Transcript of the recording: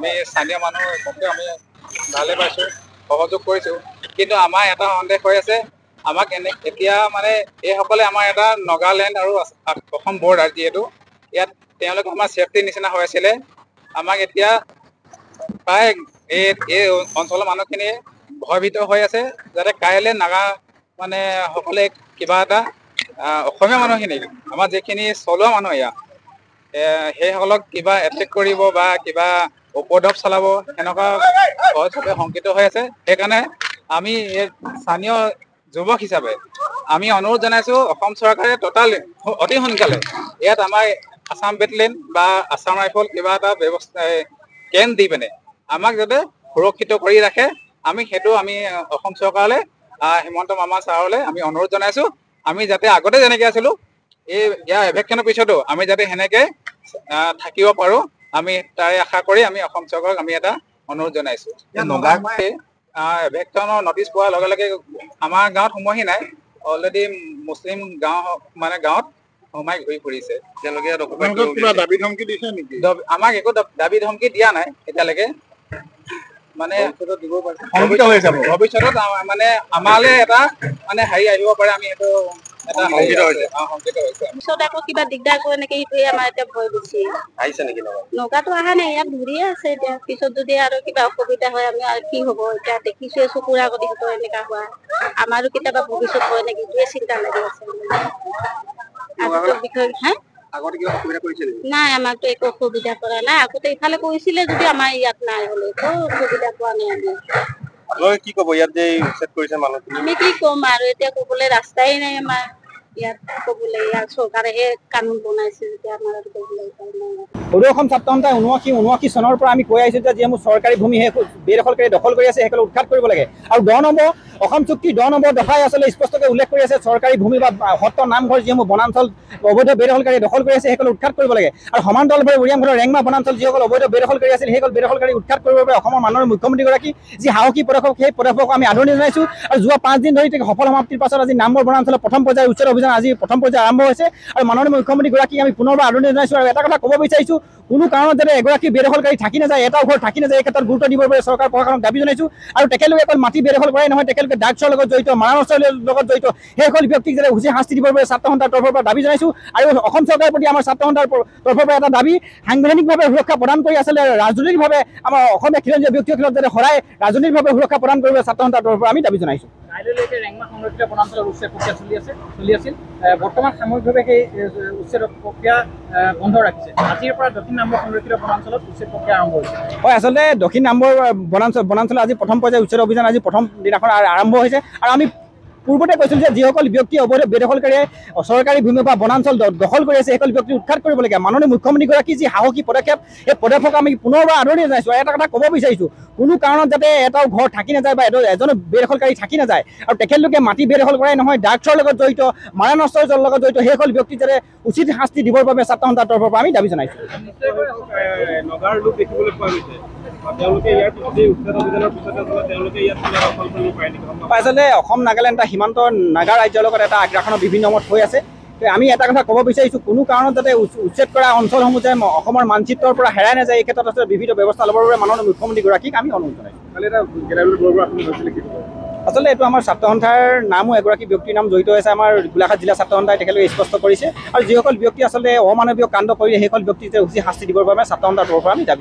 আমি স্থানীয় মানুহ আমি ভালে পাইছোঁ, সহযোগ কৰিছোঁ। কিন্তু আমাৰ এটা সন্দেহ হৈ আছে, আমাক এতিয়া মানে এইসকলে আমাৰ এটা নাগালেণ্ড আৰু অসম বৰ্ডাৰ যিহেতু ইয়াত তেওঁলোক আমাৰ ছেফটিৰ নিচিনা হৈ আছিলে। আমাক এতিয়া প্ৰায় এই অঞ্চলৰ মানুহখিনিয়ে ভয়ভীত হৈ আছে, যাতে কাইলৈ নাগা মানে সকলে কিবা এটা অসমীয়া মানুহখিনিক আমাৰ যিখিনি চলোৱা মানুহ ইয়াত সেইসকলক কিবা এটেক কৰিব বা কিবা উপদ্ৰৱ চলাব সেনেকুৱা সবে শংকিত হৈ আছে। সেইকাৰণে আমি স্থানীয় যুৱক হিচাপে আমি অনুৰোধ জনাইছোঁ অসম চৰকাৰে অতি সোনকালে ইয়াত আমাৰ আছাম বেটেলিয়ন বা আছাম ৰাইফল কিবা এটা ব্যৱস্থা কেম্প দি পিনে আমাক যাতে সুৰক্ষিত কৰি ৰাখে। আমি অসম চৰকাৰলৈ হিমন্ত মামা ছাৰলৈ আমি অনুৰোধ জনাইছোঁ, আমি যাতে আগতে যেনেকৈ আছিলোঁ ইয়াৰ এভেকশ্যনৰ পিছতো আমি যাতে সেনেকে থাকিব পাৰোঁ, আমি তাৰে আশা কৰি আমি অসম চৰকাৰক আমি এটা অনুৰোধ জনাইছোঁ। এভেকশ্যনৰ নটিচ পোৱাৰ লগে লগে আমাৰ গাঁৱত সোমোৱাহি নাই, অলৰেডি মুছলিম গাঁৱত সোমাই ঘূৰি ফুৰিছে। তেওঁলোকে দাবী ধমকি দিছে নেকি? আমাক একো দাবী ধমকি দিয়া নাই এতিয়ালৈকে। মানে ভৱিষ্যতত মানে আমালৈ এটা মানে হেৰি আহিব পাৰে, আমি সেইটো পিছত আকৌ কিবা দিগদাৰ কৰে নেকি সেইটোৱে আমাৰ এতিয়া ভয় বেছি। আহিছে নেকি নৌকাটো অহা নাই, ইয়াত ঘূৰিয়ে আছে এতিয়া। পিছত যদি আৰু কিবা অসুবিধা হয় আমি আৰু কি হ'ব, এতিয়া দেখিছোৱে চকুৰ আগত সিহঁতৰ এনেকা হোৱা, আমাৰো কেতিয়াবা ভৱিষ্যত হয় নেকি সেইটোৱে চিন্তা লাগি আছে। নাই, আমাকতো একো অসুবিধা কৰা নাই। আগতে ইফালে কৰিছিলে যদি আমাৰ ইয়াত নাই হলে একো অসুবিধা পোৱা নাই আমি। কি ক'ব ইয়াত যে উচ্ছেদ কৰিছে মানুহখিনি? আমি কি ক'ম আৰু, এতিয়া ক'বলৈ ৰাস্তাই নাই আমাৰ ইয়াত ক'বলৈ। ইয়াত চৰকাৰেহে কানুন বনাইছে যেতিয়া আমাৰ আৰু ক'বলৈ সদৌ অসম ছাত্ৰ সন্থাই 79 চনৰ পৰা আমি কৈ আহিছোঁ যে যিসমূহ চৰকাৰী ভূমি সেই বেদখলকাৰী দখল কৰি আছে সেইসকলক উৎখাত কৰিব লাগে। আৰু 10 নম্বৰ অসম চুক্তি 10 নম্বৰ দফাই আচলতে স্পষ্টকৈ উল্লেখ কৰি আছে চৰকাৰী ভূমি বা সত্ৰ নামঘৰ যিসমূহ বনাঞ্চল অবৈধ বেদখলকাৰী দখল কৰি আছে সেইসকলক উৎখাত কৰিব লাগে। আৰু সমান্তৰালভাৱে উৰিয়ামঘৰৰ ৰেংমা বনাঞ্চল যিসকল অবৈধ বেদখলকাৰী আছিল সেইসকল বেদখলকাৰী উৎখাত কৰিবৰ বাবে অসমৰ মাননীয় মুখ্যমন্ত্ৰীগৰাকী যি সাহসী পদক্ষেপ, সেই পদক্ষেপক আমি আদৰণি জনাইছোঁ। আৰু যোৱা 5 দিন ধৰি সফল সমাপ্তিৰ পাছত আজি নামবৰ বনাঞ্চলৰ প্ৰথম পৰ্যায়ৰ উচ্ছেদ অভিযান আজি প্ৰথম পৰ্যায় আৰম্ভ হৈছে। আৰু মাননীয় মুখ্যমন্ত্ৰীগৰাকীক আমি পুনৰবাৰ আদৰণি জনাইছোঁ। আৰু এটা কথা ক'ব বিচাৰিছোঁ, কোনো কাৰণত যাতে এগৰাকী বেদখলকাৰী থাকি নাযায়, এটাও ঘৰ থাকি নাযায়, এই ক্ষেত্ৰত গুৰুত্ব দিবৰ বাবে চৰকাৰ প্ৰশাসনক দাবী জনাইছোঁ। আৰু তেখেতলোকে অকল মাটি বেদখল কৰাই নহয়, তেখেতলোকে ড্ৰাগছৰ লগত জড়িত, মাৰানষ্টৰ লগত জড়িত সেইসকল ব্যক্তিক যাতে উচিত শাস্তি দিবৰ বাবে ছাত্ৰ সন্থাৰ তৰফৰ পৰা দাবী জনাইছোঁ। আৰু অসম চৰকাৰৰ প্ৰতি আমাৰ ছাত্ৰ সন্থাৰ তৰফৰ পৰা এটা দাবী, সাংবিধানিকভাৱে সুৰক্ষা প্ৰদান কৰি আচলতে ৰাজনৈতিকভাৱে আমাৰ অসমীয়া খিলঞ্জীয়া ব্যক্তিসকলক যাতে সদায় ৰাজনৈতিকভাৱে সুৰক্ষা প্ৰদান কৰিব ছাত্ৰ সন্থাৰ তৰফৰ পৰা আমি দাবী জনাইছোঁ। কাইলৈলৈকে ৰেংমা সংৰক্ষিত বনাঞ্চলৰ উচ্ছেদ প্ৰক্ৰিয়া চলি আছিল। বৰ্তমান সাময়িকভাৱে সেই উচ্ছেদ প্ৰক্ৰিয়া বন্ধ ৰাখিছে। আজিৰ পৰা দক্ষিণ নামবৰ সংৰক্ষিত বনাঞ্চলত উচ্ছেদ প্ৰক্ৰিয়া আৰম্ভ হৈছে। হয়, আচলতে দক্ষিণ নামবৰ বনাঞ্চলত আজি প্ৰথম পৰ্যায়ৰ উচ্ছেদ অভিযান আজি প্ৰথম দিনাখন আৰম্ভ হৈছে। আৰু আমি পূৰ্বতে কৈছিলোঁ যে যিসকল ব্যক্তি অবৈধ বেদখলকাৰীয়ে চৰকাৰী ভূমি বা বনাঞ্চল দখল কৰি আছে সেইসকল ব্যক্তি উৎখাত কৰিব লাগে। মাননীয় মুখ্যমন্ত্ৰীগৰাকী যি সাহসী পদক্ষেপ, সেই পদক্ষেপক আমি পুনৰবাৰ আদৰণি জনাইছোঁ। এটা কথা ক'ব বিচাৰিছোঁ, কোনো কাৰণত যাতে এটাও ঘৰ থাকি নাযায় বা এজনো বেদখলকাৰী থাকি নাযায়। আৰু তেখেতলোকে মাটি বেদখল কৰাই নহয়, ড্ৰাগছৰ লগত জড়িত, মাৰানষ্টৰ লগত জড়িত সেইসকল ব্যক্তি যাতে উচিত শাস্তি দিবৰ বাবে ছাত্ৰ সন্থাৰ তৰফৰ পৰা আমি দাবী জনাইছোঁ। নগাৰ লোক দেখিবলৈ পোৱা গৈছে, আচলতে অসম নাগালেণ্ড এটা সীমান্ত নাগা ৰাজ্যৰ লগত এটা আগ্ৰাসনৰ বিভিন্ন মত হৈ আছে। আমি এটা কথা ক'ব বিচাৰিছোঁ, কোনো কাৰণত যাতে উচ্ছেদ কৰা অঞ্চলসমূহ যে অসমৰ মানচিত্ৰৰ পৰা হেৰাই নাযায়, এই ক্ষেত্ৰত আচলতে বিভিন্ন ব্যৱস্থা ল'বৰ বাবে মাননীয় মুখ্যমন্ত্ৰীগৰাকীক আমি অনুৰোধ জনাইছোঁ। আচলতে এইটো আমাৰ ছাত্ৰ সন্থাৰ নামো এগৰাকী ব্যক্তিৰ নাম জড়িত হৈছে। আমাৰ গোলাঘাট জিলা ছাত্ৰ সন্থাই তেখেতলোকে স্পষ্ট কৰিছে। আৰু যিসকল ব্যক্তি আচলতে অমানৱীয় কাণ্ড কৰিলে সেইসকল ব্যক্তিক উচিত শাস্তি দিবৰ বাবে ছাত্ৰ সন্থাৰ তৰফৰ পৰা আমি দাবী